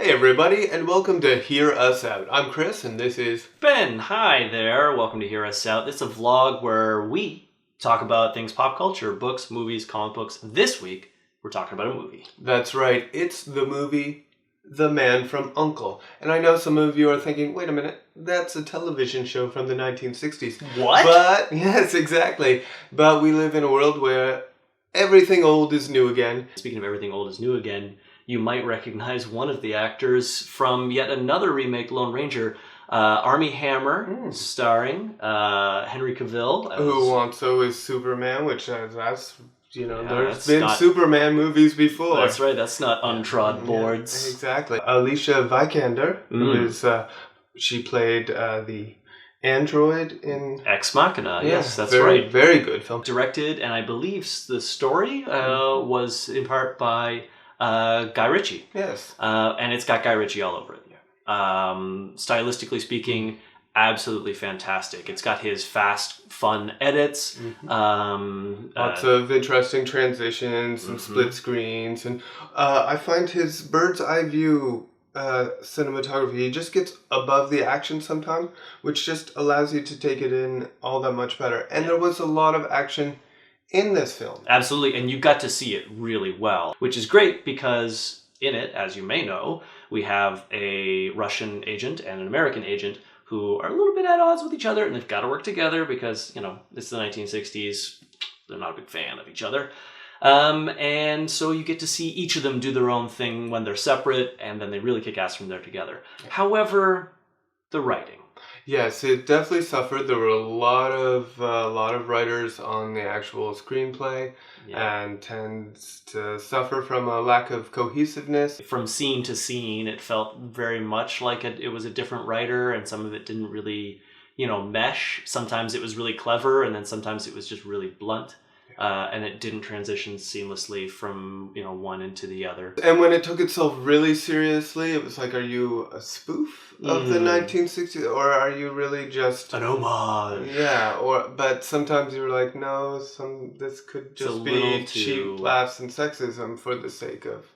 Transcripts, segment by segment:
Hey everybody, and welcome to Hear Us Out. I'm Chris, and this is Ben. Hi there. Welcome to Hear Us Out. This is a vlog where we talk about things pop culture, books, movies, comic books. This week, we're talking about a movie. That's right, it's the movie The Man from U.N.C.L.E. And I know some of you are thinking, wait a minute, that's a television show from the 1960s. What? But, yes, exactly. But we live in a world where everything old is new again. Speaking of everything old is new again, you might recognize one of the actors from yet another remake, Lone Ranger, Armie Hammer, starring Henry Cavill. Who also is Superman, which that's, there's been not Superman movies before. That's right, that's not untrod boards. Yeah, exactly. Alicia Vikander, who is, she played the android in Ex Machina, yes, that's very, right. Very good film. Directed, and I believe the story was in part by Guy Ritchie. Yes. And it's got Guy Ritchie all over it. Stylistically speaking, absolutely fantastic. It's got his fast, fun edits. Lots of interesting transitions and split screens. And I find his bird's eye view cinematography, he just gets above the action sometimes, which just allows you to take it in all that much better. And there was a lot of action in this film. Absolutely, and you got to see it really well, which is great because in it, as you may know, we have a Russian agent and an American agent who are a little bit at odds with each other, and they've got to work together because, it's the 1960s. They're not a big fan of each other. And so you get to see each of them do their own thing when they're separate, and then they really kick ass when they're together. However, the writing. Yes, it definitely suffered. There were a lot of writers on the actual screenplay, and tends to suffer from a lack of cohesiveness. From scene to scene, it felt very much like it was a different writer, and some of it didn't really, mesh. Sometimes it was really clever, and then sometimes it was just really blunt. And it didn't transition seamlessly from, one into the other. And when it took itself really seriously, it was like, are you a spoof of the 1960s? Or are you really just... an homage? Yeah, but sometimes you were like, no, this could just be cheap laughs and sexism for the sake of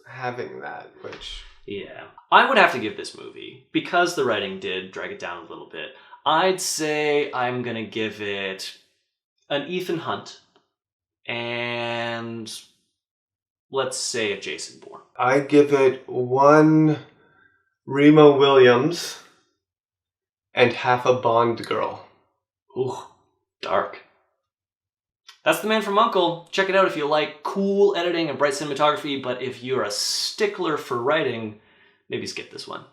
having that, which... Yeah. I would have to give this movie, because the writing did drag it down a little bit, I'd say I'm going to give it an Ethan Hunt, and let's say a Jason Bourne. I give it one Remo Williams and half a Bond girl. Ooh, dark. That's The Man from U.N.C.L.E. Check it out if you like cool editing and bright cinematography, but if you're a stickler for writing, maybe skip this one.